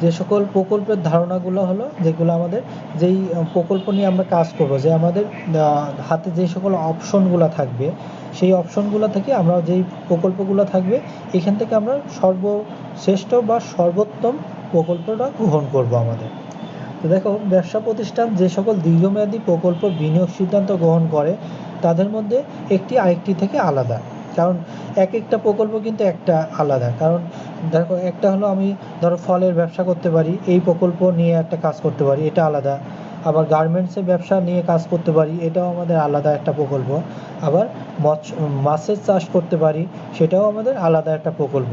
যে সকল প্রকল্পের ধারণাগুলো হলো যেগুলো আমাদের যেই প্রকল্প নিয়ে আমরা কাজ করব, যে আমাদের হাতে যে সকল অপশনগুলো থাকবে সেই অপশনগুলো থেকে আমরা যেই প্রকল্পগুলো থাকবে এখান থেকে আমরা সর্বশ্রেষ্ঠ বা সর্বোত্তম প্রকল্পটা গ্রহণ করব আমাদের। তো দেখো, ব্যবসা প্রতিষ্ঠান যে সকল দীর্ঘমেয়াদী প্রকল্প বিনিয়োগ সিদ্ধান্ত গ্রহণ করে তাদের মধ্যে একটি আরেকটি থেকে আলাদা, কারণ এক একটা প্রকল্প কিন্তু একটা আলাদা। কারণ দেখো, একটা হলো আমি ধরো ফলের ব্যবসা করতে পারি, এই প্রকল্প নিয়ে একটা কাজ করতে পারি, এটা আলাদা। আবার গার্মেন্টসের ব্যবসা নিয়ে কাজ করতে পারি, এটাও আমাদের আলাদা একটা প্রকল্প। আবার মাছের চাষ করতে পারি, সেটাও আমাদের আলাদা একটা প্রকল্প।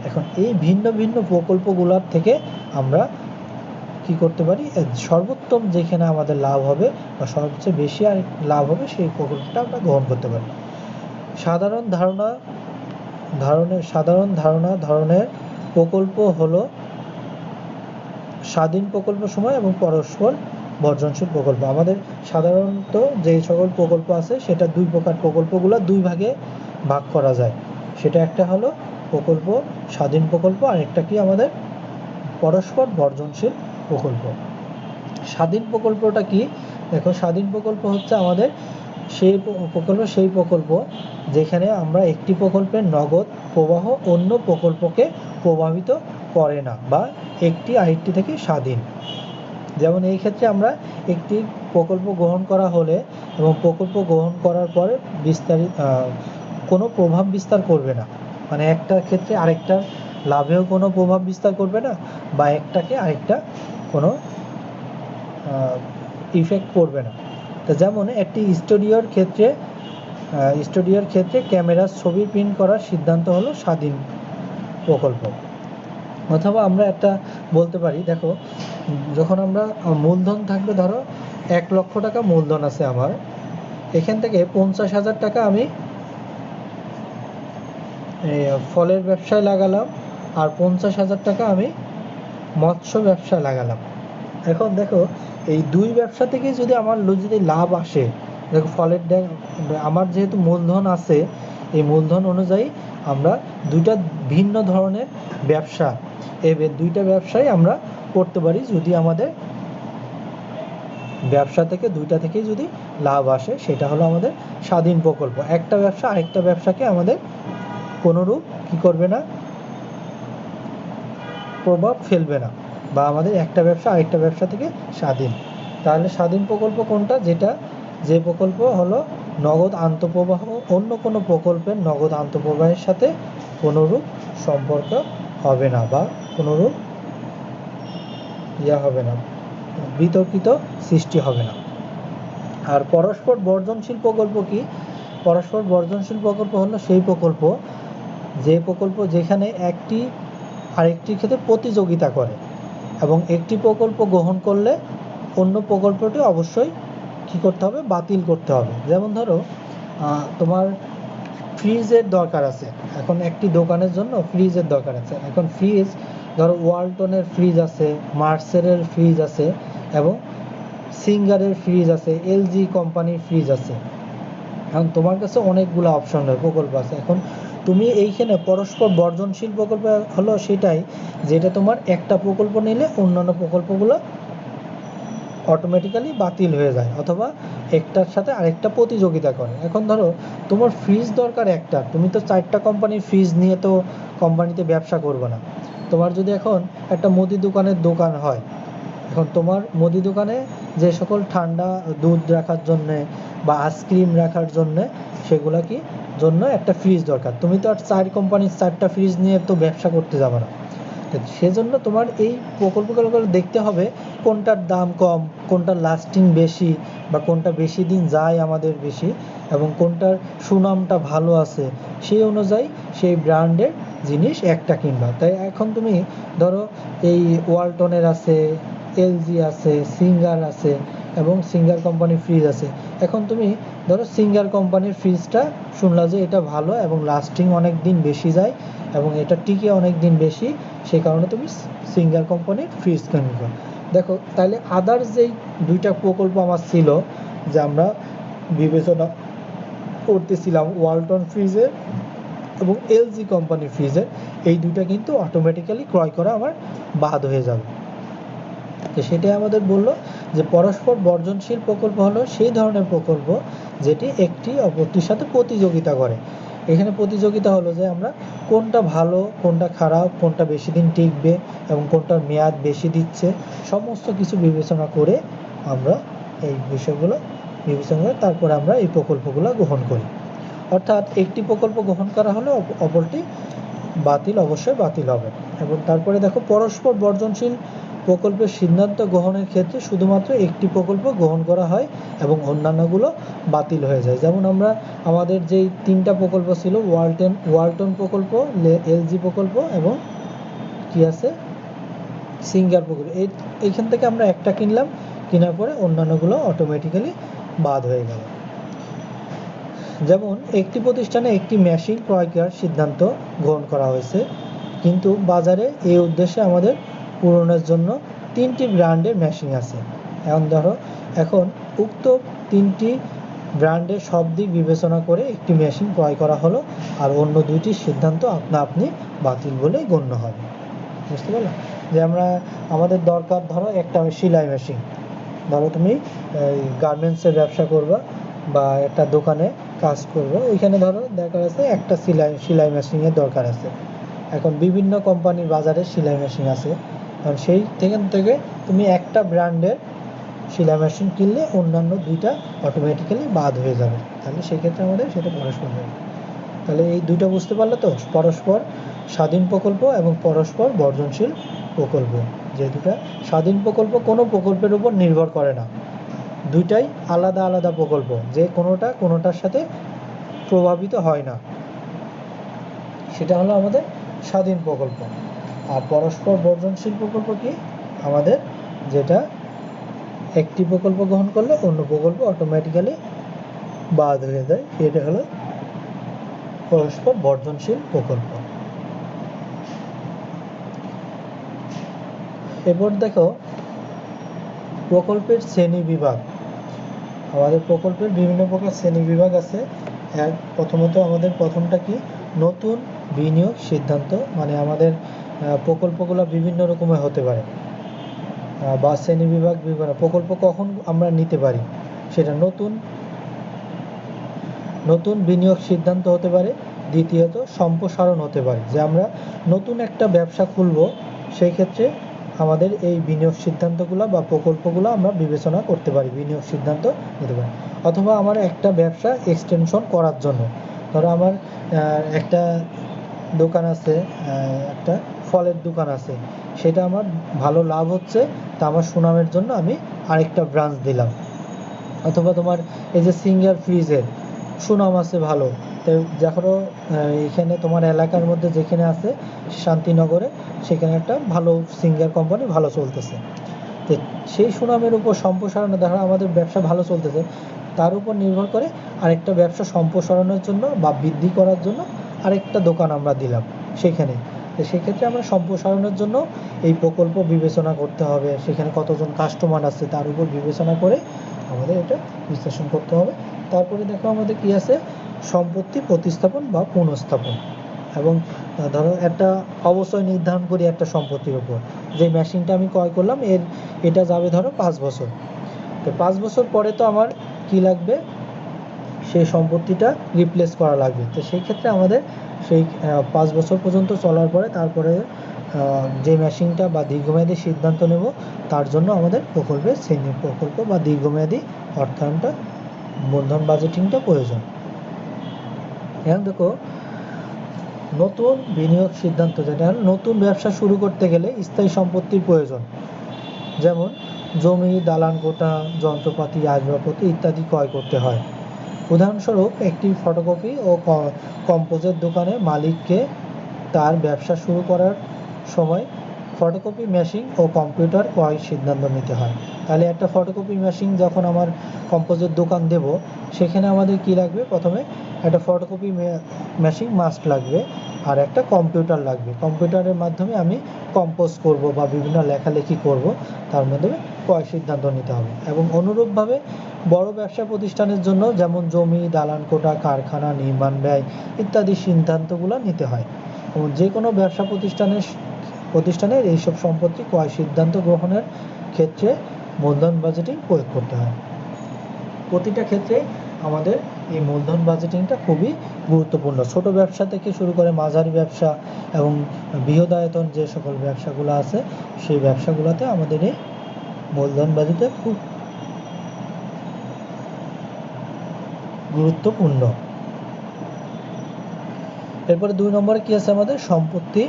এখন এই ভিন্ন ভিন্ন প্রকল্পগুলোর থেকে আমরা কি করতে পারি, সর্বোত্তম যেখানে আমাদের লাভ হবে বা সবচেয়ে বেশি আর লাভ হবে সেই প্রকল্পটা আমরা গ্রহণ করতে পারি। সাধারণ ধরনের প্রকল্প হলো স্বাধীন প্রকল্প সময় এবং পরস্পর বর্জনশীল প্রকল্প। আমাদের সাধারণত যে সকল প্রকল্প আছে সেটা দুই প্রকার, প্রকল্পগুলো দুই ভাগে ভাগ করা যায়। সেটা একটা হলো প্রকল্প স্বাধীন প্রকল্প, আর একটা কি আমাদের পরস্পর বর্জনশীল প্রকল্প। স্বাধীন প্রকল্পটা কি? দেখো, স্বাধীন প্রকল্প হচ্ছে আমাদের সেই প্রকল্প যেখানে আমরা একটি প্রকল্পের নগদ প্রবাহ অন্য প্রকল্পকে প্রভাবিত করে না বা একটি আরেকটি থেকে স্বাধীন। যেমন এই ক্ষেত্রে আমরা একটি প্রকল্প গ্রহণ করা হলে এবং প্রকল্প গ্রহণ করার পরে কোনো প্রভাব বিস্তার করবে না, মানে একটা ক্ষেত্রে আরেকটার লাভেও কোনো প্রভাব বিস্তার করবে না বা একটাকে আরেকটা কোনো ইফেক্ট করবে না। তো যেমন একটি স্টুডিওর ক্ষেত্রে ক্যামেরার ছবি প্রিন্ট করার সিদ্ধান্ত হলো স্বাধীন প্রকল্প। অথবা আমরা একটা বলতে পারি, দেখো, যখন আমরা মূলধন থাকবে, ধরো 1 লক্ষ টাকা মূলধন আছে আমার, এখান থেকে 50,000 টাকা আমি ফলের ব্যবসায় লাগালাম আর 50,000 টাকা আমি মৎস্য ব্যবসায় লাগালাম। এখন দেখো, এই দুই ব্যবসা থেকে যদি আমার যদি লাভ আসে, দেখো আমার যেহেতু মূলধন আছে, এই মূলধন অনুযায়ী আমরা দুইটা ভিন্ন ধরনের ব্যবসা, এই দুইটা ব্যবসায় আমরা করতে পারি যদি আমাদের ব্যবসা থেকে দুইটা থেকেই যদি লাভ আসে, সেটা হলো আমাদের স্বাধীন প্রকল্প। একটা ব্যবসা আরেকটা ব্যবসাকে আমাদের কোনোরূপ কি করবে না, প্রভাব ফেলবে না, বা আমাদের একটা ব্যবসা আরেকটা ব্যবসা থেকে স্বাধীন। তাহলে স্বাধীন প্রকল্প কোনটা? যে প্রকল্প হলো নগদ আন্তঃপ্রবাহ অন্য কোনো প্রকল্পের নগদ আন্তঃপ্রবাহের সাথে কোনোরূপ সম্পর্ক হবে না বা কোনোরূপ হবে না, বিতর্কিত সৃষ্টি হবে না। আর পরস্পর বর্জনশীল প্রকল্প কি? পরস্পর বর্জনশীল প্রকল্প হলো সেই প্রকল্প যেখানে একটি আরেকটির ক্ষেত্রে প্রতিযোগিতা করে এবং একটি প্রকল্প গ্রহণ করলে অন্য প্রকল্পটি অবশ্যই কি করতে হবে, বাতিল করতে হবে। যেমন ধরো, তোমার ফ্রিজের দরকার আছে, এখন একটি দোকানের জন্য ফ্রিজের দরকার আছে। এখন ফ্রিজ, ধরো ওয়ালটনের ফ্রিজ আছে, মার্সেলের ফ্রিজ আছে এবং সিঙ্গারের ফ্রিজ আছে, এলজি কোম্পানির ফ্রিজ আছে। এখন তোমার কাছে অনেকগুলো অপশনের প্রকল্প আছে। এখন তুমি এইখানে পরস্পর বর্জনশীল প্রকল্প হলো সেটাই যেটা তোমার একটা প্রকল্প নিলে অন্যান্য প্রকল্পগুলো অটোমেটিক্যালি বাতিল হয়ে যায় অথবা একটার সাথে আরেকটা প্রতিযোগিতা করে। এখন ধরো, তোমার ফ্রিজ দরকার একটা, তুমি তো 4টা কোম্পানির ফ্রিজ নিয়ে তো কোম্পানিতে ব্যবসা করবে না। তোমার যদি এখন একটা মুদি দোকান হয়, এখন তোমার মুদি দোকানে যে সকল ঠান্ডা দুধ রাখার জন্যে বা আইসক্রিম রাখার জন্যে সেগুলা কি জন্য একটা ফ্রিজ দরকার, তুমি তো আর 4 কোম্পানির 4টা ফ্রিজ নিয়ে তো ব্যবসা করতে যাবে না। সেজন্য তোমার এই প্রকল্পগুলো দেখতে হবে কোনটার দাম কম, কোনটার লাস্টিং বেশি বা কোনটা বেশি দিন যায় আমাদের বেশি, এবং কোনটার সুনামটা ভালো আছে, সেই অনুযায়ী সেই ব্র্যান্ডের জিনিস একটা কিনবা। তাই এখন তুমি ধরো, এই ওয়ালটনের আছে, এলজি আছে, সিঙ্গার আছে এবং সিঙ্গার কোম্পানির ফ্রিজ আছে। এখন তুমি ধরো সিঙ্গার কোম্পানির ফ্রিজটা শুনলা যে এটা ভালো এবং লাস্টিং অনেক দিন বেশি যায় এবং এটা টিকে অনেক দিন বেশি, সেই কারণে তুমি সিঙ্গার কোম্পানির ফ্রিজ কিনবে। দেখো, তাহলে আদার্স যেই দুইটা প্রকল্প আমার ছিল যে আমরা বিবেচনা করতেছিলাম, ওয়ালটন ফ্রিজের এবং এলজি কোম্পানির ফ্রিজের, এই দুইটা কিন্তু অটোমেটিক্যালি ক্রয় করা আমার বাদ হয়ে যাবে। তো সেটাই আমাদের বললো যে পরস্পর বর্জনশীল প্রকল্প হলো সেই ধরনের প্রকল্প যেটি একটি অপরটির সাথে প্রতিযোগিতা করে। এখানে প্রতিযোগিতা হলো যে আমরা কোনটা ভালো, কোনটা খারাপ, কোনটা বেশি দিন টিকবে এবং কোনটার মেয়াদ বেশি দিচ্ছে, সমস্ত কিছু বিবেচনা করে আমরা এই বিষয়গুলো বিবেচনা করে তারপরে আমরা এই প্রকল্পগুলো গ্রহণ করি। অর্থাৎ একটি প্রকল্প গ্রহণ করা হলে অপরটি অবশ্যই বাতিল হবে। এবং তারপরে দেখো পরস্পর বর্জনশীল প্রকল্পের সিদ্ধান্ত গ্রহণের ক্ষেত্রে শুধুমাত্র একটি প্রকল্প গ্রহণ করা হয় এবং অন্যান্যগুলো বাতিল হয়ে যায়। যেমন আমরা আমাদের যেই 3টা প্রকল্প ছিল, ওয়ালটন প্রকল্প, এলজি প্রকল্প এবং কি আছে সিঙ্গার প্রকল্প, এইখান থেকে আমরা একটা কিনলাম, কেনার পরে অন্যান্যগুলো অটোমেটিক্যালি বাদ হয়ে গেল। যেমন একটি প্রতিষ্ঠানে একটি মেশিন ক্রয় করার সিদ্ধান্ত গ্রহণ করা হয়েছে, কিন্তু বাজারে এই উদ্দেশ্যে আমাদের পূরণের জন্য 3টি ব্র্যান্ডের মেশিন আছে। এখন উক্ত 3টি ব্র্যান্ডের সব দিক বিবেচনা করে একটি মেশিন ক্রয় করা হলো, আর অন্য 2টির সিদ্ধান্ত আপনা বাতিল বলেই গণ্য হবে। বুঝতে পারলে যে আমাদের দরকার ধরো একটা সেলাই মেশিন, ধরো তুমি গার্মেন্টসের ব্যবসা করবা বা একটা দোকানে কাজ করবো, ওইখানে ধরো দরকার আছে একটা সেলাই মেশিনের দরকার আছে। এখন বিভিন্ন কোম্পানির বাজারে সেলাই মেশিন আছে, কারণ সেই থেকে তুমি একটা ব্র্যান্ডের সেলাই মেশিন কিনলে অন্যান্য 2টা অটোমেটিক্যালি বাদ হয়ে যাবে। তাহলে সেই ক্ষেত্রে আমাদের সেটা পরস্পর হবে। তাহলে এই 2টা বুঝতে পারলে তো, পরস্পর স্বাধীন প্রকল্প এবং পরস্পর বর্জনশীল প্রকল্প। যে 2টা স্বাধীন প্রকল্প কোনো প্রকল্পের উপর নির্ভর করে না, 2টাই আলাদা আলাদা প্রকল্প, যে কোনোটার সাথে প্রভাবিত হয় না, সেটা হলো আমাদের স্বাধীন প্রকল্প। আর পরস্পর বর্জনশীল প্রকল্প কি, আমাদের যেটা একটি প্রকল্প গ্রহণ করলে অন্য প্রকল্প অটোমেটিক্যালি বাদ হয়ে যায়, এটা হলো পরস্পর বর্জনশীল প্রকল্প। এরপর দেখো প্রকল্পের শ্রেণী বিভাগ। আমাদের প্রকল্পের বিভিন্ন প্রকার শ্রেণী বিভাগ আছে। প্রথমত আমাদের প্রথমটা কি, নতুন বিনিয়োগ সিদ্ধান্ত, মানে আমাদের প্রকল্পগুলো বিভিন্ন রকমের হতে পারে বা শ্রেণী বিভাগ প্রকল্প কখন আমরা নিতে পারি, সেটা নতুন বিনিয়োগ সিদ্ধান্ত হতে পারে। দ্বিতীয়ত সম্প্রসারণ হতে পারে, যে আমরা নতুন একটা ব্যবসা খুলব, সেই ক্ষেত্রে আমাদের এই বিনিয়োগ সিদ্ধান্তগুলো বা প্রকল্পগুলো আমরা বিবেচনা করতে পারি, বিনিয়োগ সিদ্ধান্ত নিতে পারি। অথবা আমার একটা ব্যবসা এক্সটেনশন করার জন্য, ধরো আমার একটা দোকান আছে, একটা ফলের দোকান আছে, সেটা আমার ভালো লাভ হচ্ছে, তা আমার সুনামের জন্য আমি আরেকটা ব্রাঞ্চ দিলাম। অথবা তোমার এই যে সিঙ্গার ফ্রিজের সুনাম আছে ভালো, তো দেখো এখানে তোমার এলাকার মধ্যে যেখানে আছে শান্তিনগরে, সেখানে একটা ভালো সিঙ্গার কোম্পানি ভালো চলতেছে, তো সেই সুনামের উপর সম্প্রসারণে দেখো আমাদের ব্যবসা ভালো চলতেছে, তার উপর নির্ভর করে আরেকটা ব্যবসা সম্প্রসারণের জন্য বা বৃদ্ধি করার জন্য আরেকটা দোকান আমরা দিলাম সেখানে। তো সেক্ষেত্রে আমরা সম্প্রসারণের জন্য এই প্রকল্প বিবেচনা করতে হবে, সেখানে কতজন কাস্টমার আছে তার উপর বিবেচনা করে আমাদের এটা বিশ্লেষণ করতে হবে। তারপরে দেখো আমাদের কি আছে, সম্পত্তি প্রতিস্থাপন বা পুনঃস্থাপন। এবং ধরো একটা অবশ্যই নির্ধারণ করি একটা সম্পত্তির উপর, যে মেশিনটা আমি ক্রয় করলাম এটা যাবে ধরো 5 বছর, তো 5 বছর পরে তো আমার কি লাগবে, সেই সম্পত্তিটা রিপ্লেস করা লাগবে। তো সেই ক্ষেত্রে আমাদের সেই 5 বছর পর্যন্ত চলার পরে তারপরে যে মেশিনটা বা দীর্ঘমেয়াদী সিদ্ধান্ত নেব, তার জন্য আমাদের প্রকল্পের শ্রেণী প্রকল্প বা দীর্ঘমেয়াদী অর্থায়নটা, মূলধন বাজেটিংটা প্রয়োজন। এখন দেখো নতুন বিনিয়োগ সিদ্ধান্ত, যেটা নতুন ব্যবসা শুরু করতে গেলে স্থায়ী সম্পত্তির প্রয়োজন, যেমন জমি, দালান কোঠা, যন্ত্রপাতি, আসবাবপত্র ইত্যাদি ক্রয় করতে হয়। উদাহরণস্বরূপ একটি ফটোকপি ও কম্পোজের দোকানের মালিককে তার ব্যবসা শুরু করার সময় ফটোকপি মেশিন ও কম্পিউটার ক্রয়ের সিদ্ধান্ত নিতে হয়। তাহলে একটা ফটোকপি মেশিন যখন আমার কম্পোজের দোকান দেব, সেখানে আমাদের কি লাগবে, প্রথমে একটা ফটোকপি মেশিন মাস্ট লাগবে, আর একটা কম্পিউটার লাগবে। কম্পিউটারের মাধ্যমে আমি কম্পোজ করব বা বিভিন্ন লেখালেখি করব, তার মাধ্যমে ক্রয় সিদ্ধান্ত নিতে হবে। এবং অনুরূপভাবে বড় ব্যবসা প্রতিষ্ঠানের জন্য যেমন জমি, দালান কোঠা, কারখানা, নির্মাণ ব্যয় ইত্যাদি সিদ্ধান্তগুলো নিতে হয়। এবং যে কোনো ব্যবসা প্রতিষ্ঠানের প্রতিষ্ঠানের এইসব সম্পত্তি ক্রয় সিদ্ধান্ত গ্রহণের ক্ষেত্রে মূলধন বাজেটিং প্রয়োগ করতে হয়। প্রতিটা ক্ষেত্রে আমাদের এই মূলধন বাজেটিংটা খুবই গুরুত্বপূর্ণ। ছোট ব্যবসা থেকে শুরু করে মাঝারি ব্যবসা এবং বৃহদায়তন যে সকল ব্যবসাগুলো আছে সেই ব্যবসাগুলোতে আমাদের এই মূলধন বাজেটে খুব গুরুত্বপূর্ণ। এরপরে 2 নম্বরে কি আছে আমাদের সম্পত্তি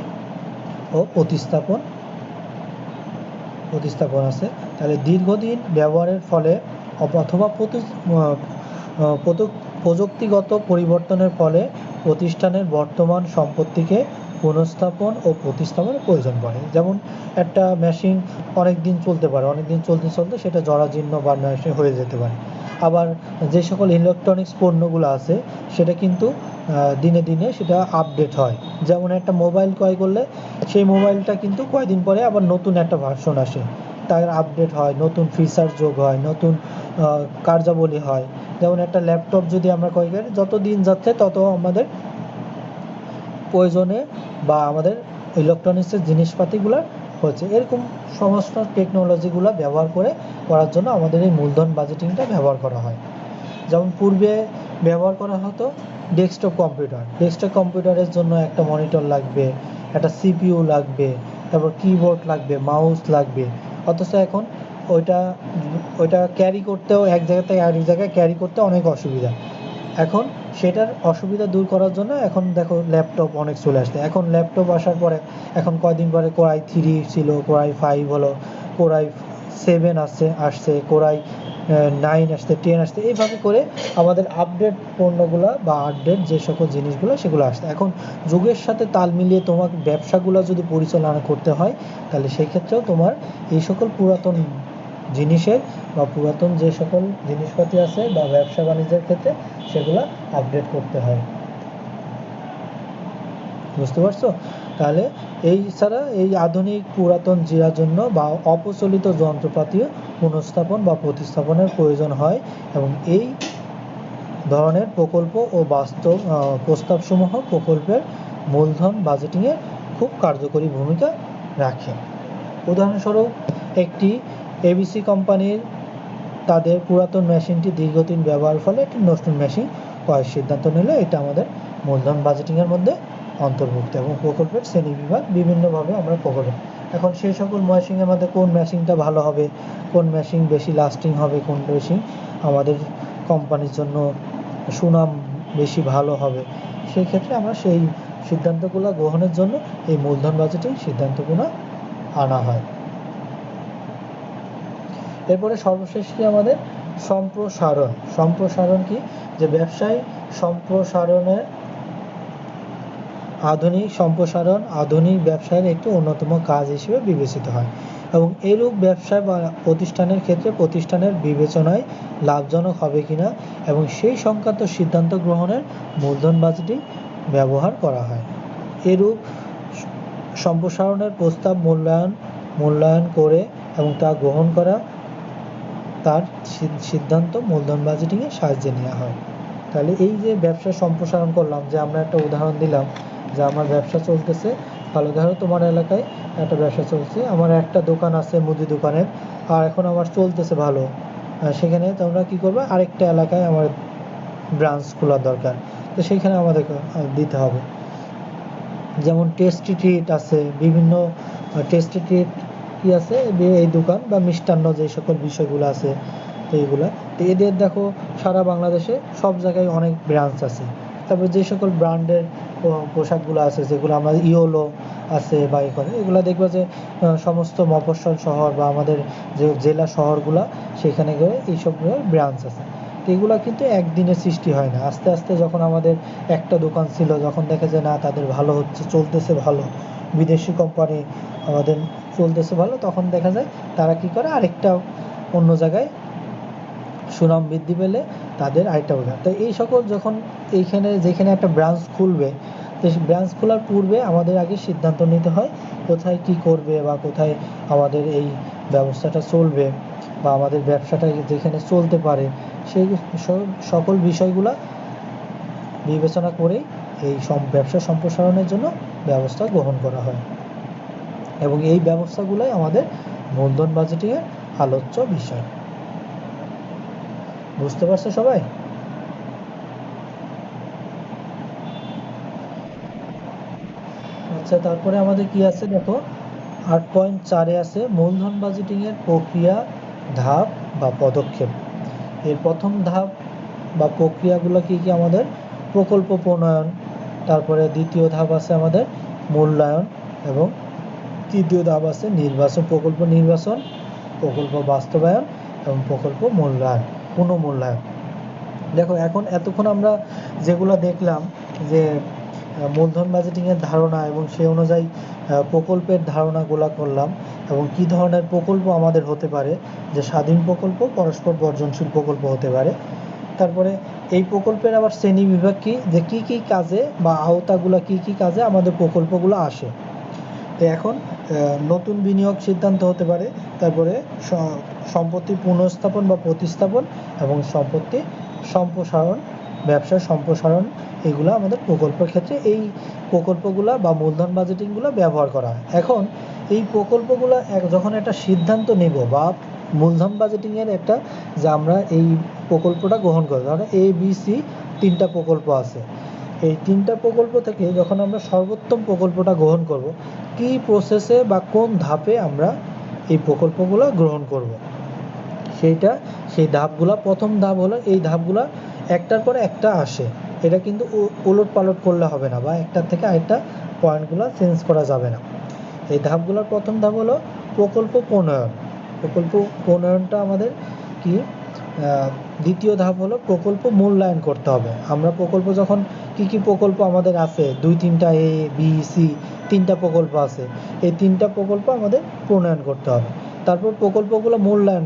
ও প্রতিস্থাপন আছে। তাহলে দীর্ঘদিন ব্যবহারের ফলে অথবা প্রযুক্তিগত পরিবর্তনের ফলে প্রতিষ্ঠানের বর্তমান সম্পত্তিকে পুনঃস্থাপন ও প্রতিস্থাপনের প্রয়োজন পড়ে। যেমন একটা মেশিন অনেক দিন চলতে পারে, অনেক দিন চলতে চলতে সেটা জরাজীর্ণ বা নষ্ট হয়ে যেতে পারে। আবার যে সকল ইলেকট্রনিক্স পণ্যগুলো আছে সেটা কিন্তু দিনে দিনে সেটা আপডেট হয়। যেমন একটা মোবাইল ক্রয় করলে সেই মোবাইলটা কিন্তু কয়েকদিন পরে আবার নতুন একটা ভার্সন আসে, তার আপডেট হয়, নতুন ফিচার যোগ হয়, নতুন কার্যাবলী হয়। যেমন একটা ল্যাপটপ যদি আমরা ক্রয় করি, যত দিন যাচ্ছে তত আমাদের প্রয়োজনে বা আমাদের ইলেকট্রনিক্সের জিনিসপাতিগুলো হচ্ছে। এরকম সমস্ত টেকনোলজিগুলো ব্যবহার করার জন্য আমাদের এই মূলধন বাজেটিংটা ব্যবহার করা হয়। যেমন পূর্বে ব্যবহার করা হতো ডেস্কটপ কম্পিউটারের জন্য একটা মনিটর লাগবে, একটা সিপিইউ লাগবে, তারপর কিবোর্ড লাগবে, মাউস লাগবে। অথচ এখন ওইটা ক্যারি করতেও এক জায়গা থেকে আরেক জায়গায় ক্যারি করতে অনেক অসুবিধা। এখন সেটার অসুবিধা দূর করার জন্য এখন দেখো ল্যাপটপ অনেক চলে আসছে। এখন ল্যাপটপ আসার পরে এখন কয়দিন পরে কোরাই 3 ছিল, কোরাই 5 হলো, কোরাই 7 আসছে, কোরাই 9 আসছে, 10 আসছে। এইভাবে করে আমাদের আপডেট পণ্যগুলো বা আপডেট যে সকল জিনিসগুলো সেগুলো আসছে। এখন যুগের সাথে তাল মিলিয়ে তোমার ব্যবসাগুলো যদি পরিচালনা করতে হয় তাহলে সেই ক্ষেত্রেও তোমার এই সকল পুরাতন জিনিসের বা পুরাতন যে সকল জিনিসপাতি আছে বা ব্যবসা বাণিজ্যের ক্ষেত্রে সেগুলো আপডেট করতে হয়। বুঝতে পারছো? তাহলে এই ছাড়া এই আধুনিক পুরাতন জিরার জন্য বা অপ্রচলিত যন্ত্রপাতি পুনঃস্থাপন বা প্রতিস্থাপনের প্রয়োজন হয় এবং এই ধরনের প্রকল্প ও প্রস্তাবসমূহ প্রকল্পের মূলধন বাজেটিংয়ে খুব কার্যকরী ভূমিকা রাখে। উদাহরণস্বরূপ একটি এবিসি কোম্পানির তাদের পুরাতন মেশিনটি দীর্ঘদিন ব্যবহারের ফলে একটি নতুন মেশিন ক্রয়ের সিদ্ধান্ত নিলে এটা আমাদের মূলধন বাজেটিংয়ের মধ্যে অন্তর্ভুক্ত এবং প্রকল্পের শ্রেণীবিভাগ বিভিন্নভাবে আমরা প্রকল্প। এখন সেই সকল মেশিনের মধ্যে কোন মেশিনটা ভালো হবে, কোন মেশিন বেশি লাস্টিং হবে, কোন মেশিন আমাদের কোম্পানির জন্য সুনাম বেশি ভালো হবে, সেই ক্ষেত্রে আমরা সেই সিদ্ধান্তগুলো গ্রহণের জন্য এই মূলধন বাজেটিং সিদ্ধান্তগুলো আনা হয়। এরপরে সর্বশেষ কি আমাদের সম্প্রসারণ কি, যে ব্যবসায় সম্প্রসারণের আধুনিক ব্যবসায়ের একটি অন্যতম কাজ হিসেবে বিবেচিত হয় এবং এরূপ ব্যবসা বা প্রতিষ্ঠানের ক্ষেত্রে প্রতিষ্ঠানের বিবেচনায় লাভজনক হবে কিনা এবং সেই সংক্রান্ত সিদ্ধান্ত গ্রহণের মূলধন বাজেটিং ব্যবহার করা হয়। এরূপ সম্প্রসারণের প্রস্তাব মূল্যায়ন করে এবং তা গ্রহণ করা তার সিদ্ধান্ত মূলধন বাজেটিংয়ের সাহায্যে নেওয়া হয়। তাহলে এই যে ব্যবসা সম্প্রসারণ করলাম, যে আমরা একটা উদাহরণ দিলাম যে আমার ব্যবসা চলতেছে ভালো, ধরো তোমার এলাকায় একটা ব্যবসা চলছে, আমার একটা দোকান আছে মুদি দোকানের, আর এখন আমার চলতেছে ভালো, সেখানে তোমরা কি করবে, আরেকটা এলাকায় আমার ব্রাঞ্চ খোলার দরকার, তো সেইখানে আমাদের দিতে হবে। যেমন টেস্টি ট্রিট আছে, বিভিন্ন টেস্টি ট্রিট কি আছে এই দোকান বা মিষ্টান্ন যে সকল বিষয়গুলো আছে, তো এইগুলা তো এদের দেখো সারা বাংলাদেশে সব জায়গায় অনেক ব্রাঞ্চ আছে। তারপরে যে সকল ব্র্যান্ডের পোশাকগুলো আছে, যেগুলো আমরা ইয়োলো আছে বা এগুলো দেখবে যে সমস্ত মফস্বল শহর বা আমাদের যে জেলা শহরগুলো সেখানে গিয়ে এইসবগুলো ব্রাঞ্চ আছে। তো এগুলো কিন্তু একদিনে সৃষ্টি হয় না, আস্তে আস্তে যখন আমাদের একটা দোকান ছিল, যখন দেখে যে না তাদের ভালো হচ্ছে, চলতেছে ভালো, বিদেশি কোম্পানি আমাদের চলতেছে ভালো, তখন দেখা যায় তারা কি করে আরেকটা অন্য জায়গায় সুনাম বৃদ্ধি পেলে তাদের আরেকটা উদাহরণ। তো এই সকল যখন যেখানে একটা ব্রাঞ্চ খুলবে, তো ব্রাঞ্চ খোলার পূর্বে আমাদের আগে সিদ্ধান্ত নিতে হয় কোথায় কি করবে বা কোথায় আমাদের এই ব্যবস্থাটা চলবে বা আমাদের ব্যবসাটা যেখানে চলতে পারে, সেই সকল বিষয়গুলো বিবেচনা করেই এই ব্যবসা সম্প্রসারণের জন্য ব্যবস্থা গ্রহণ করা হয়। এবং এই ব্যবস্থাগুলোই আমাদের মূলধন বাজেটিংয়ের আলোচ্য বিষয়। বুঝতে পারছো সবাই? আচ্ছা, তারপরে আমাদের কি আছে দেখো, 8.4-এ আছে মূলধন বাজেটিংয়ের প্রক্রিয়া, ধাপ বা পদক্ষেপ। এর প্রথম ধাপ বা প্রক্রিয়াগুলো কি কি আমাদের? প্রকল্প প্রণয়ন, তারপরে দ্বিতীয় ধাপ আছে আমাদের মূল্যায়ন, এবং তৃতীয় ধাপ আছে নির্বাচন, প্রকল্প নির্বাচন, প্রকল্প বাস্তবায়ন এবং প্রকল্প মূল্যায়ন, পুনঃমূল্যায়ন। দেখো, এখন এতক্ষণ আমরা যেগুলো দেখলাম যে মূলধন বাজেটিংয়ের ধারণা এবং সেই অনুযায়ী প্রকল্পের ধারণাগুলো করলাম, এবং কি ধরনের প্রকল্প আমাদের হতে পারে, যে স্বাধীন প্রকল্প, পরস্পর বর্জনশীল প্রকল্প হতে পারে। তারপরে এই প্রকল্পের আবার শ্রেণী বিভাগ কি, যে কি কি কাজে বা আওতাগুলো কি কি কাজে আমাদের প্রকল্পগুলো আসে। তো এখন নতুন বিনিয়োগ সিদ্ধান্ত হতে পারে, তারপরে সম্পত্তি পুনঃস্থাপন বা প্রতিস্থাপন, এবং সম্পত্তি সম্প্রসারণ, ব্যবসার সম্প্রসারণ, এগুলো আমাদের প্রকল্পের ক্ষেত্রে এই প্রকল্পগুলো বা মূলধন বাজেটিংগুলো ব্যবহার করা হয়। এখন এই প্রকল্পগুলো যখন একটা সিদ্ধান্ত নেব বা মূলধন বাজেটিংয়ের একটা, যে আমরা এই প্রকল্পটা গ্রহণ করব, ধরো ABC 3টা প্রকল্প আছে, এই 3টা প্রকল্প থেকে যখন আমরা সর্বোত্তম প্রকল্পটা গ্রহণ করব, কি প্রসেসে বা কোন ধাপে আমরা এই প্রকল্পগুলো গ্রহণ করব, সেই ধাপগুলো, প্রথম ধাপ হলো, এই ধাপগুলো একটার পরে একটা আসে, এটা কিন্তু উলট পালট করলে হবে না, বা একটার থেকে আরেকটা পয়েন্টগুলো চেঞ্জ করা যাবে না। এই ধাপগুলোর প্রথম ধাপ হলো প্রকল্প প্রণয়ন। প্রকল্প প্রণয়নটা আমাদের কি? দ্বিতীয় ধাপ হলো প্রকল্প মূল্যায়ন করতে হবে। আমরা প্রকল্প যখন কি কি প্রকল্প আমাদের আছে, 2-3টা ABC 3টা প্রকল্প আছে, এই 3টা প্রকল্প আমাদের প্রণয়ন করতে হবে। তারপর প্রকল্পগুলো মূল্যায়ন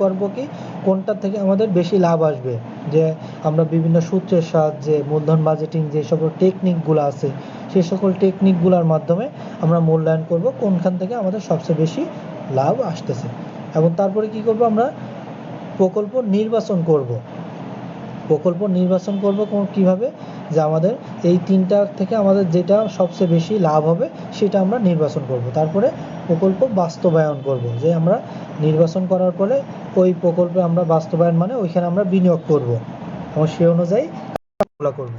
করব কি, কোনটার থেকে আমাদের বেশি লাভ আসবে, যে আমরা বিভিন্ন সূত্রের সাহায্যে মূলধন বাজেটিং যে সকল টেকনিকগুলো আছে, সেই সকল টেকনিকগুলোর মাধ্যমে আমরা মূল্যায়ন করব কোনখান থেকে আমাদের সবচেয়ে বেশি লাভ আসতেছে। এবং তারপরে কি করব, আমরা প্রকল্প নির্বাচন করব। কিভাবে? যে আমাদের এই 3টার থেকে আমাদের যেটা সবচেয়ে বেশি লাভ হবে সেটা আমরা নির্বাচন করব। তারপরে প্রকল্প বাস্তবায়ন করব, যে আমরা নির্বাচন করার পরে ওই প্রকল্পে আমরা বাস্তবায়ন, মানে ওইখানে আমরা বিনিয়োগ করব এবং সেই অনুযায়ী কাজগুলো করব।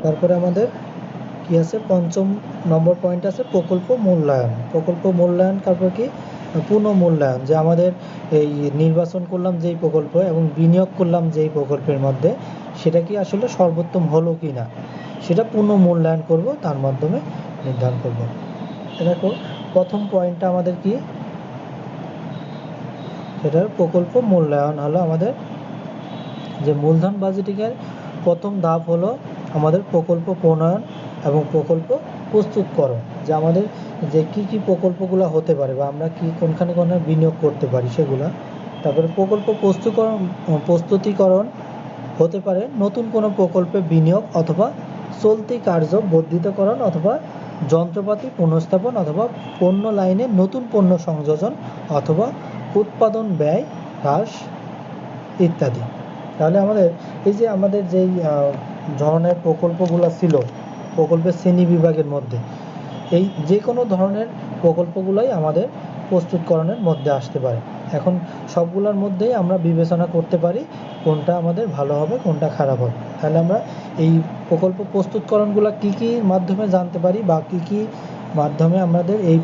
তারপরে আমাদের কি আছে, 5ম নম্বর পয়েন্ট আছে প্রকল্প মূল্যায়ন। তারপর কি? পুনঃমূল্যায়ন, যে আমাদের এই নির্বাচন করলাম যেই প্রকল্প এবং বিনিয়োগ করলাম যেই প্রকল্পের মধ্যে, সেটা কি আসলে সর্বোত্তম হলো কি না, সেটা পুনঃমূল্যায়ন করব, তার মাধ্যমে নির্ধারণ করব। দেখো, প্রথম পয়েন্টটা আমাদের কি, সেটার প্রকল্প মূল্যায়ন হলো আমাদের, যে মূলধন বাজেটিংয়ের প্রথম ধাপ হলো আমাদের প্রকল্প প্রণয়ন এবং প্রকল্প প্রস্তুতকরণ, যে আমাদের যে কি কি প্রকল্পগুলো হতে পারে বা আমরা কি কোনখানে বিনিয়োগ করতে পারি সেগুলা। তারপরে প্রকল্প প্রস্তুতিকরণ হতে পারে নতুন কোনো প্রকল্পে বিনিয়োগ, অথবা চলতি কার্য বর্ধিতকরণ, অথবা যন্ত্রপাতি পুনঃস্থাপন, অথবা পণ্য লাইনে নতুন পণ্য সংযোজন, অথবা উৎপাদন ব্যয় হ্রাস ইত্যাদি। তাহলে আমাদের এই যে আমাদের যেই ধরনের প্রকল্পগুলো ছিল প্রকল্পের শ্রেণী বিভাগের মধ্যে, এই যে কোনো ধরনের প্রকল্পগুলোই আমাদের প্রস্তুতকরণের মধ্যে আসতে পারে। এখন সবগুলোর মধ্যেই আমরা বিবেচনা করতে পারি কোনটা আমাদের ভালো হবে, কোনটা খারাপ হবে। তাহলে আমরা এই প্রকল্প প্রস্তুতকরণগুলো কি কি মাধ্যমে জানতে পারি, বা কি কি মাধ্যমে আমাদের এই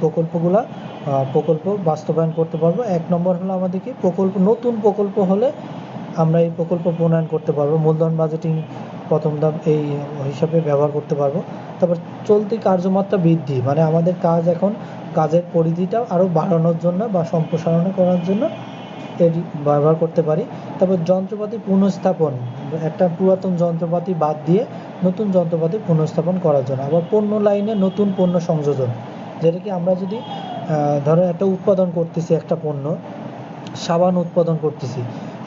প্রকল্প বাস্তবায়ন করতে পারবো। 1 নম্বর হলো আমাদের কি, নতুন প্রকল্প হলে আমরা এই প্রকল্প প্রণয়ন করতে পারবো, মূলধন বাজেটিং প্রথম ধাপ এই হিসাবে ব্যবহার করতে পারবো। তারপর চলতি কার্যমাত্রা বৃদ্ধি, মানে আমাদের কাজের পরিধিটা আরও বাড়ানোর জন্য বা সম্প্রসারণ করার জন্য এটি ব্যবহার করতে পারি। তারপর যন্ত্রপাতি পুনঃস্থাপন, একটা পুরাতন যন্ত্রপাতি বাদ দিয়ে নতুন যন্ত্রপাতি পুনঃস্থাপন করার জন্য। আবার পণ্য লাইনে নতুন পণ্য সংযোজন, যেটা কি আমরা যদি ধরো একটা উৎপাদন করতেছি, একটা পণ্য সাবান উৎপাদন করতেছি,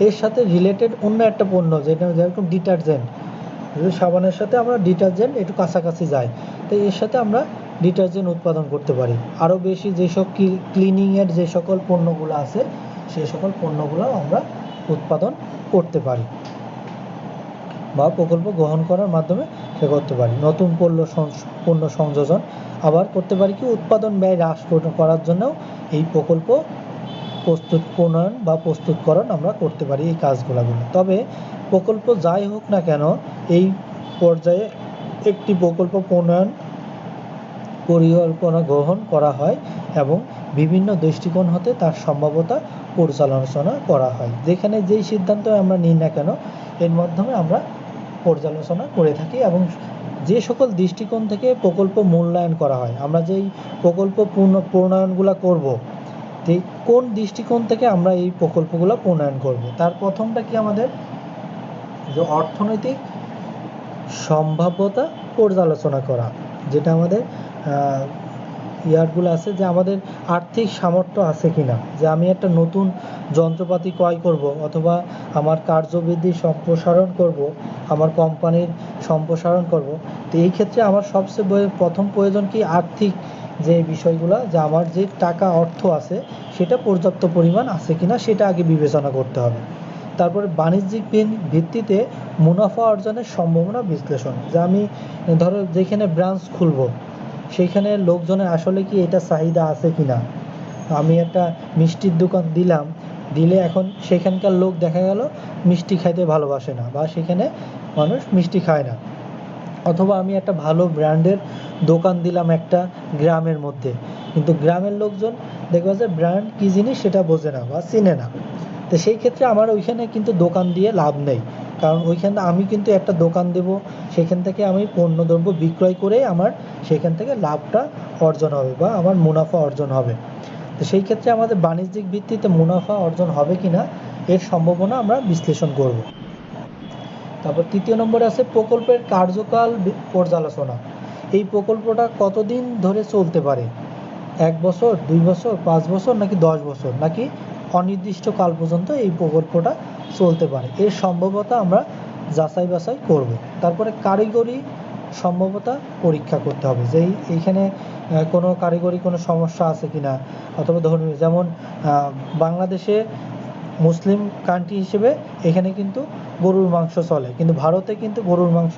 এর সাথে রিলেটেড অন্য একটা পণ্য, যেটা যেরকম ডিটারজেন্ট, যদি সাবানের সাথে আমরা ডিটারজেন্ট একটু কাছাকাছি যাই, তো এর সাথে আমরা ডিটারজেন্ট উৎপাদন করতে পারি। আরও বেশি যেসব ক্লিনিংয়ের যে সকল পণ্যগুলো আছে, সেই সকল পণ্যগুলো আমরা উৎপাদন করতে পারি। বা প্রকল্প গ্রহণ করার মাধ্যমে সে করতে পারি। নতুন পণ্য সংযোজন, আবার করতে পারি কি উৎপাদন ব্যয় হ্রাস করার জন্যও এই প্রকল্প প্রণয়ন বা প্রস্তুতকরণ আমরা করতে পারি এই কাজগুলো। তবে প্রকল্প যাই হোক না কেন, এই পর্যায়ে একটি প্রকল্প প্রণয়ন পরিকল্পনা গ্রহণ করা হয় এবং বিভিন্ন দৃষ্টিকোণ হতে তার সম্ভাব্যতা পর্যালোচনা করা হয়। যেখানে যেই সিদ্ধান্ত আমরা নিই না কেন, এর মাধ্যমে আমরা পর্যালোচনা করে থাকি এবং যে সকল দৃষ্টিকোণ থেকে প্রকল্প মূল্যায়ন করা হয়, আমরা যেই প্রকল্প প্রণয়নগুলো করব, কোন দৃষ্টিকোণ থেকে আমরা এই প্রকল্পগুলো প্রণয়ন করব। তার প্রথমটা কি, আমাদের যে অর্থনৈতিক সম্ভাব্যতা পর্যালোচনা করা, যেটা আমাদের ইয়ারগুলো আছে, যে আমাদের আর্থিক সামর্থ্য আছে কিনা, যে আমি একটা নতুন যন্ত্রপাতি ক্রয় করব অথবা আমার কার্যবৃদ্ধি সম্প্রসারণ করব, আমার কোম্পানির সম্প্রসারণ করব। তো এই ক্ষেত্রে আমার সবচেয়ে প্রথম প্রয়োজন কি, আর্থিক যে বিষয়গুলো, যে আমার যে টাকা অর্থ আছে সেটা পর্যাপ্ত পরিমাণ আছে কিনা সেটা আগে বিবেচনা করতে হবে। তারপরে বাণিজ্যিক ভিত্তিতে মুনাফা অর্জনের সম্ভাবনা বিশ্লেষণ, যে আমি ধরো যেখানে ব্রাঞ্চ খুলব সেইখানে লোকজনের আসলে কি এটা চাহিদা আছে কিনা। আমি একটা মিষ্টির দোকান দিলে এখন সেখানকার লোক দেখা গেল মিষ্টি খাইতে ভালোবাসে না, বা সেখানে মানুষ মিষ্টি খায় না। অথবা আমি একটা ভালো ব্র্যান্ডের দোকান দিলাম একটা গ্রামের মধ্যে, কিন্তু গ্রামের লোকজন দেখবা যে ব্র্যান্ড কী জিনিস সেটা বোঝে না বা চিনে না। তো সেই ক্ষেত্রে আমার ওইখানে কিন্তু দোকান দিয়ে লাভ নেই, কারণ ওইখানে আমি কিন্তু একটা দোকান দেব, সেখান থেকে আমি পণ্যদ্রব্য বিক্রয় করে আমার সেখান থেকে লাভটা অর্জন হবে বা আমার মুনাফা অর্জন হবে। তো সেই ক্ষেত্রে আমাদের বাণিজ্যিক ভিত্তিতে মুনাফা অর্জন হবে কিনা এর সম্ভাবনা আমরা বিশ্লেষণ করব। তারপর তৃতীয় নম্বরে আছে প্রকল্পের কার্যকাল পর্যালোচনা। এই প্রকল্পটা কতদিন ধরে চলতে পারে, 1 বছর, 2 বছর, 5 বছর, নাকি 10 বছর, নাকি অনির্দিষ্ট কাল পর্যন্ত এই প্রকল্পটা চলতে পারে, এর সম্ভাব্যতা আমরা যাচাই বাছাই করব। তারপরে কারিগরি সম্ভাব্যতা পরীক্ষা করতে হবে, যে এইখানে কোনো কারিগরি কোনো সমস্যা আছে কিনা, অথবা ধর্মীয়, যেমন বাংলাদেশে মুসলিম কান্ট্রি হিসেবে এখানে কিন্তু গরুর মাংস চলে, কিন্তু ভারতে কিন্তু গরুর মাংস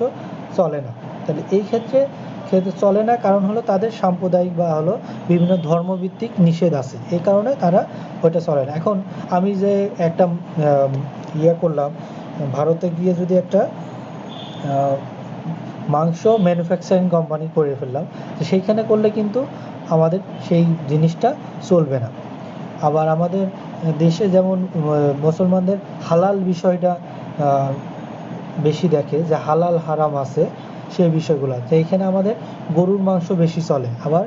চলে না। তাহলে এই ক্ষেত্রে চলে না, কারণ হলো তাদের সাম্প্রদায়িক বা হলো বিভিন্ন ধর্মভিত্তিক নিষেধ আছে, এই কারণে তারা ওইটা চলে না। এখন আমি যে একটা করলাম, ভারতে গিয়ে যদি একটা মাংস ম্যানুফ্যাকচারিং কোম্পানি করে ফেললাম, তো সেইখানে করলে কিন্তু আমাদের সেই জিনিসটা চলবে না। আবার আমাদের দেশে যেমন মুসলমানদের হালাল বিষয়টা বেশি দেখে, যে হালাল হারাম আছে সেই বিষয়গুলো, তো এইখানে আমাদের গরুর মাংস বেশি চলে। আবার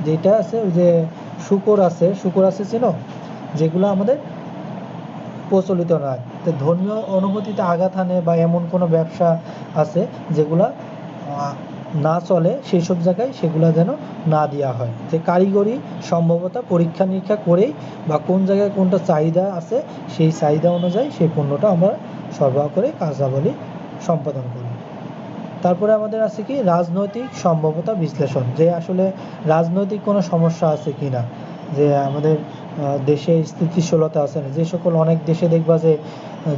যেটা আছে ওই যে শুকর আছে চেনো, যেগুলো আমাদের প্রচলিত নয়। তো ধর্মীয় অনুভূতিতে আঘাত হানে বা এমন কোনো ব্যবসা আছে যেগুলা না চলে, সেই সব জায়গায় সেগুলো যেন না দেওয়া হয়। যে কারিগরি সম্ভাব্যতা পরীক্ষা নিরীক্ষা করেই বা কোন জায়গায় কোনটা চাহিদা আছে সেই চাহিদা অনুযায়ী সেই পণ্যটা আমরা সরবরাহ করে কার্যাবলী সম্পাদন করি। তারপরে আমাদের আছে কি রাজনৈতিক সম্ভাব্যতা বিশ্লেষণ, যে আসলে রাজনৈতিক কোনো সমস্যা আছে কিনা, যে আমাদের দেশে স্থিতিশীলতা আছে না। যে সকল অনেক দেশে দেখবা যে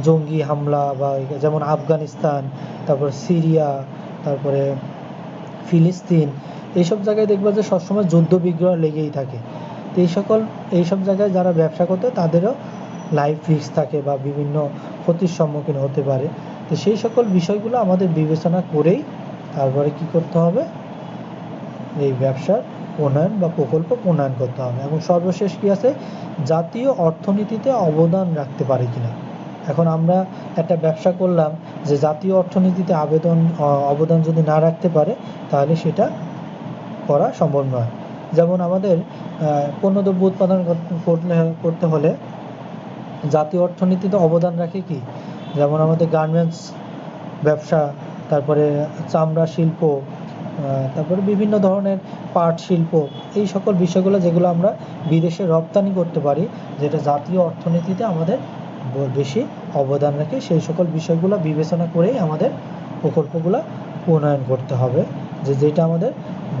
জঙ্গি হামলা, বা যেমন আফগানিস্তান, তারপর সিরিয়া, তারপরে ফিলিস্তিন, এইসব জায়গায় দেখবা যে সবসময় যুদ্ধ বিগ্রহ লেগেই থাকে। তো এইসব জায়গায় যারা ব্যবসা করতে তাদেরও লাইফ রিস্ক থাকে বা বিভিন্ন ক্ষতির সম্মুখীন হতে পারে। তো সেই সকল বিষয়গুলো আমাদের বিবেচনা করেই তারপরে কি করতে হবে, এই ব্যবসার প্রণয়ন বা প্রকল্প প্রণয়ন করতে হবে। এবং সর্বশেষ কি আছে, জাতীয় অর্থনীতিতে অবদান রাখতে পারে কিনা। এখন আমরা একটা ব্যবসা করলাম, যে জাতীয় অর্থনীতিতে অবদান যদি না রাখতে পারে তাহলে সেটা করা সম্ভব নয়। যেমন আমাদের পণ্যদ্রব্য উৎপাদন করতে হলে জাতীয় অর্থনীতিতে অবদান রাখে কি, যেমন আমাদের গার্মেন্টস ব্যবসা, তারপরে চামড়া শিল্প, তারপরে বিভিন্ন ধরনের পাট শিল্প, এই সকল বিষয়গুলো যেগুলো আমরা বিদেশে রপ্তানি করতে পারি, যেটা জাতীয় অর্থনীতিতে আমাদের বেশি অবদান রাখে, সেই সকল বিষয়গুলো বিবেচনা করেই আমাদের প্রকল্পগুলো প্রণয়ন করতে হবে, যেটা আমাদের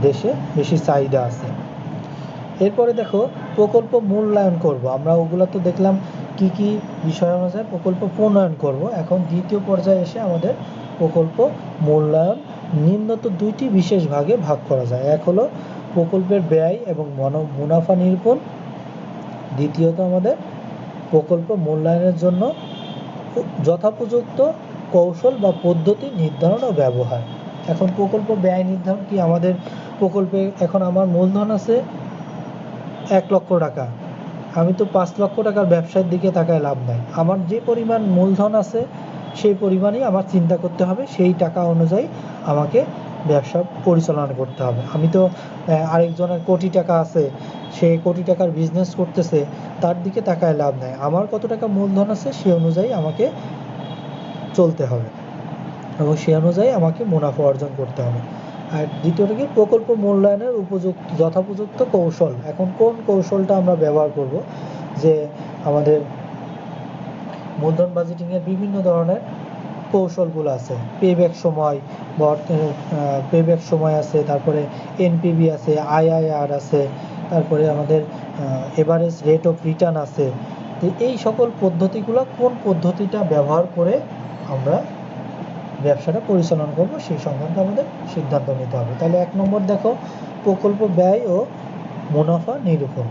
দেশে বেশি চাহিদা আছে। এরপরে দেখো প্রকল্প মূল্যায়ন করব আমরা, ওগুলো তো দেখলাম কি কি বিষয় অনুযায়ী প্রকল্প প্রণয়ন করব। এখন দ্বিতীয় পর্যায়ে এসে আমাদের প্রকল্প মূল্যায়ন নিম্নত দুইটি বিশেষ ভাগে ভাগ করা যায়। এক হলো প্রকল্পের ব্যয় এবং মুনাফা নিরূপণ, দ্বিতীয়ত আমাদের প্রকল্প মূল্যায়নের জন্য যথোপযুক্ত কৌশল বা পদ্ধতি নির্ধারণ ও ব্যবহার। এখন প্রকল্প ব্যয় নির্ধারণ কি, আমাদের প্রকল্পে এখন আমার মূলধন আছে 1 লক্ষ টাকা, আমি তো 5 লক্ষ টাকার ব্যবসার দিকে তাকায় লাভ নাই। আমার যে পরিমাণ মূলধন আছে সেই পরিমাণই আমার চিন্তা করতে হবে, সেই টাকা অনুযায়ী আমাকে ব্যবসা পরিচালনা করতে হবে। আমি তো আরেকজনের কোটি টাকা আছে, সে কোটি টাকার বিজনেস করতেছে, তার দিকে তাকায় লাভ নাই। আমার কত টাকা মূলধন আছে সেই অনুযায়ী আমাকে চলতে হবে এবং সেই অনুযায়ী আমাকে মুনাফা অর্জন করতে হবে। আর দ্বিতীয়টা কি, প্রকল্প মূল্যায়নের যথোপযুক্ত কৌশল। এখন কোন কৌশলটা আমরা ব্যবহার করব, যে আমাদের মূলধন বাজেটিংয়ের বিভিন্ন ধরনের কৌশলগুলো আছে, পেব্যাক সময় আছে, তারপরে এনপিভি আছে, আইআইআর আছে, তারপরে আমাদের এভারেজ রেট অফ রিটার্ন আছে। তো এই সকল পদ্ধতিগুলো কোন পদ্ধতিটা ব্যবহার করে আমরা ব্যবসাটা পরিচালনা করব সেই সংক্রান্ত আমাদের সিদ্ধান্ত নিতে হবে। তাহলে 1 নম্বর দেখো, প্রকল্প ব্যয় ও মুনাফা নিরূপণ।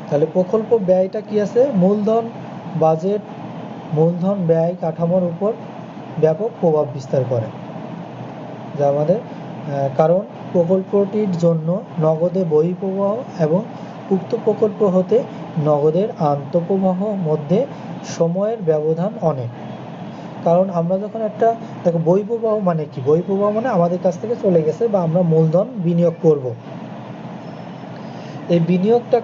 তাহলে প্রকল্প ব্যয়টা কি আছে, মূলধন বাজেট, মূলধন ব্যয় কাঠামোর উপর ব্যাপক প্রভাব বিস্তার করে, যা আমাদের কারণ প্রকল্পটির জন্য নগদে বহিঃপ্রবাহ এবং উক্ত প্রকল্প হতে নগদের আন্তঃপ্রবাহ মধ্যে সময়ের ব্যবধান অনেক। কারণ আমরা যখন একটা দেখো, বহিঃপ্রবাহ মানে কি, বহিঃপ্রবাহ মানে আমাদের কাছ থেকে চলে গেছে বা আমরা মূলধন বিনিয়োগ করব। এই বিনিয়োগটা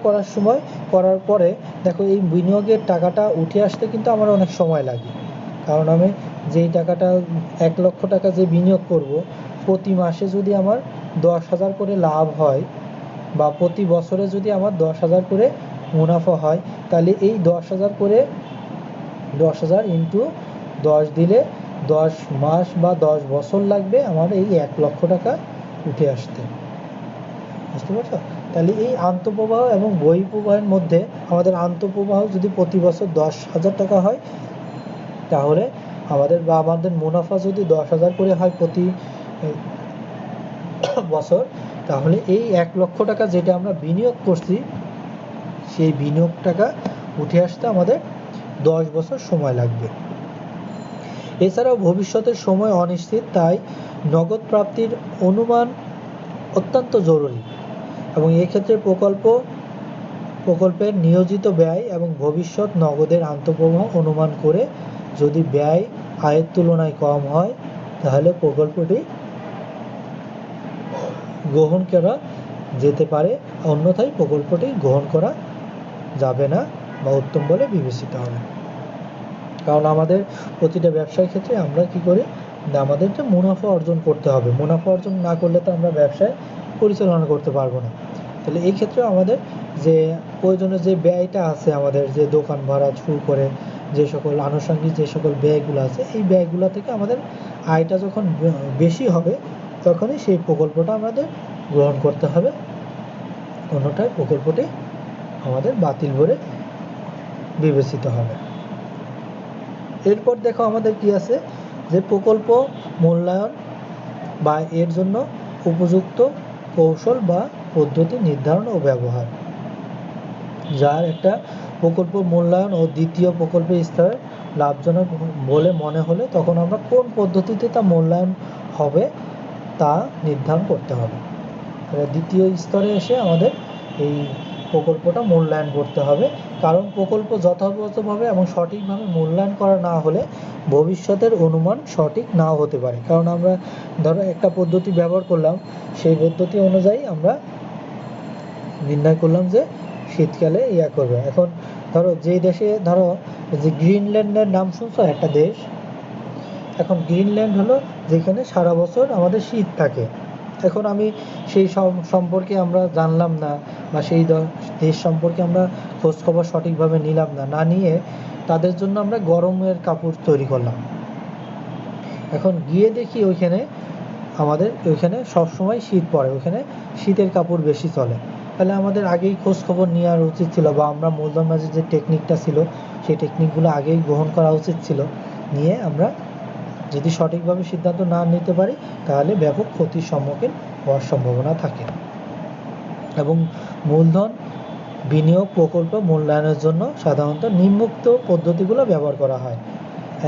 করার পরে দেখো, এই বিনিয়োগের টাকাটা উঠে আসতে কিন্তু আমার অনেক সময় লাগে। কারণ আমি যেই টাকাটা 1 লক্ষ টাকা যে বিনিয়োগ করব, প্রতি মাসে যদি আমার 10,000 করে লাভ হয় বা প্রতি বছরে যদি আমার 10,000 করে মুনাফা হয়, তাহলে এই 10,000 ইন্টু 10 দিলে 10 মাস বা 10 বছর লাগবে আমার এই 1 লক্ষ টাকা উঠে আসতে। বুঝতে পারছো? তাহলে এই আন্তঃপ্রবাহ এবং বহিঃপ্রবাহের মধ্যে আমাদের আন্তঃপ্রবাহ যদি প্রতি বছর 10,000 টাকা হয়, তাহলে আমাদের মুনাফা যদি 10,000 করে হয় প্রতি বছর, তাহলে এই 1 লক্ষ টাকা যেটা আমরা বিনিয়োগ করছি, সেই বিনিয়োগ টাকা উঠে আসতে আমাদের 10 বছর সময় লাগবে। এছাড়াও ভবিষ্যতের সময় অনিশ্চিত, তাই নগদ প্রাপ্তির অনুমান অত্যন্ত জরুরি এবং এক্ষেত্রে প্রকল্পের নিয়োজিত ব্যয় এবং ভবিষ্যৎ নগদের আন্তঃপ্রবাহ অনুমান করে যদি ব্যয় আয়ের তুলনায় কম হয়, তাহলে প্রকল্পটি গ্রহণ করা যেতে পারে, অন্যথায় প্রকল্পটি গ্রহণ করা যাবে না বা উত্তম বলে বিবেচিত হবে। কারণ আমাদের প্রতিটা ব্যবসার ক্ষেত্রে আমরা কি করি, আমাদের যে মুনাফা অর্জন করতে হবে, মুনাফা অর্জন না করলে তো আমরা ব্যবসায় পরিচালনা করতে পারবো না। তাহলে এই ক্ষেত্রে আমাদের যে প্রয়োজনীয় যে ব্যয়টা আছে, আমাদের যে দোকান ভাড়া শুরু করে যে সকল আনুষঙ্গিক যে সকল ব্যয়গুলো আছে, এই ব্যয়গুলো থেকে আমাদের আয়টা যখন বেশি হবে, তখনই সেই প্রকল্পটা আমাদের গ্রহণ করতে হবে, অন্যথায় প্রকল্পটি আমাদের বাতিল বলে বিবেচিত হবে। এরপর দেখো আমাদের কি আছে, যে প্রকল্প মূল্যায়ন বা এর জন্য উপযুক্ত কৌশল বা পদ্ধতি নির্ধারণ ও ব্যবহার। যার একটা প্রকল্প মূল্যায়ন ও দ্বিতীয় প্রকল্পের স্তরে লাভজনক বলে মনে হলে তখন আমরা কোন পদ্ধতিতে তা মূল্যায়ন হবে তা নির্ধারণ করতে হবে। দ্বিতীয় স্তরে এসে আমাদের এই প্রকল্পটা মূল্যায়ন করতে হবে, কারণ প্রকল্প যথাযথভাবে এবং সঠিকভাবে মূল্যায়ন করা না হলে ভবিষ্যতের অনুমান সঠিক নাও হতে পারে। কারণ আমরা ধরো একটা পদ্ধতি ব্যবহার করলাম, সেই পদ্ধতি অনুযায়ী আমরা নির্ণয় করলাম যে শীতকালে করবে। এখন ধরো যেই দেশে, ধরো যে গ্রিনল্যান্ডের নাম শুনছো, একটা দেশ। এখন গ্রিনল্যান্ড হলো যেখানে সারা বছর আমাদের শীত থাকে। এখন আমি সেই সম্পর্কে আমরা জানলাম না বা সেই দেশ সম্পর্কে আমরা খোঁজখবর সঠিকভাবে নিলাম না নিয়ে তাদের জন্য আমরা গরমের কাপড় তৈরি করলাম। এখন গিয়ে দেখি ওইখানে আমাদের ওইখানে সবসময় শীত পড়ে, ওইখানে শীতের কাপড় বেশি চলে। তাহলে আমাদের আগেই খোঁজ খবর নেওয়ার উচিত ছিল, বা আমরা মূলধন বাজেট যে টেকনিকটা ছিল সেই টেকনিকগুলো আগেই গ্রহণ করা উচিত ছিল। নিয়ে আমরা যদি সঠিকভাবে সিদ্ধান্ত না নিতে পারি তাহলে ব্যাপক ক্ষতির সম্মুখীন হওয়ার সম্ভাবনা থাকে। এবং মূলধন বিনিয়োগ প্রকল্প মূল্যায়নের জন্য সাধারণত নিম্নোক্ত পদ্ধতিগুলো ব্যবহার করা হয়।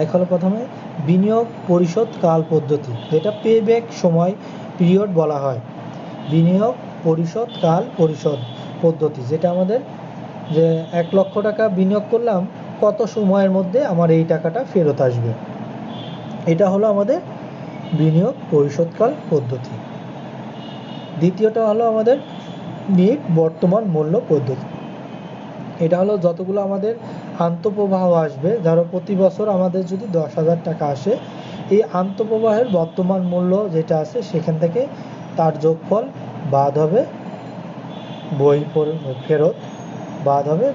এক হলো প্রথমে বিনিয়োগ পরিশোধ কাল পদ্ধতি, যেটা পেব্যাক সময় পিরিয়ড বলা হয়। বিনিয়োগ পরিশোধ কাল পরিশোধ পদ্ধতি, যেটা আমাদের যে 1 লক্ষ টাকা বিনিয়োগ করলাম, কত সময়ের মধ্যে আমার এই টাকাটা ফেরত আসবে, এটা হলো আমাদের বিনিয়োগ পরিশোধকাল পদ্ধতি। দ্বিতীয়টা হলো আমাদের নিট বর্তমান মূল্য পদ্ধতি। এটা হলো যতগুলো আমাদের আন্তঃপ্রবাহ আসবে, ধরো প্রতি বছর আমাদের যদি 10,000 টাকা আসে, এই আন্তঃপ্রবাহের বর্তমান মূল্য যেটা আছে সেখান থেকে তার যোগফল বাদ হবে, বই ফেরত বাদ হবে,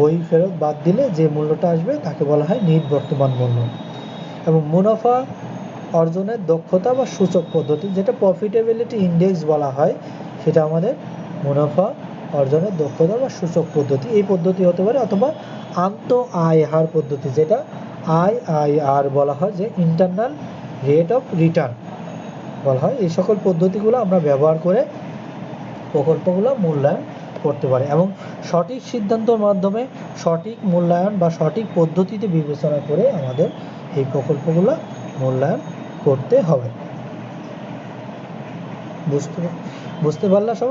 বই ফেরত বাদ দিলে যে মূল্যটা আসবে তাকে বলা হয় নিট বর্তমান মূল্য। এবং মুনাফা অর্জনের দক্ষতা বা সূচক পদ্ধতি, যেটা প্রফিটেবিলিটি ইন্ডেক্স বলা হয়, সেটা আমাদের মুনাফা অর্জনের দক্ষতা বা সূচক পদ্ধতি। এই পদ্ধতি হতে পারে, অথবা আন্ত আয় হার পদ্ধতি, যেটা IIR বলা হয়, যে ইন্টারনাল রেট অফ রিটার্ন বলা হয়। এই সকল পদ্ধতিগুলো আমরা ব্যবহার করে প্রকল্পগুলো মূল্যায়ন করতে পারি, এবং সঠিক সিদ্ধান্তের মাধ্যমে সঠিক মূল্যায়ন বা সঠিক পদ্ধতিতে বিবেচনা করে আমাদের এই প্রকল্পগুলো মূল্যায়ন করতে হবে। বুঝতে পারলা সবাই?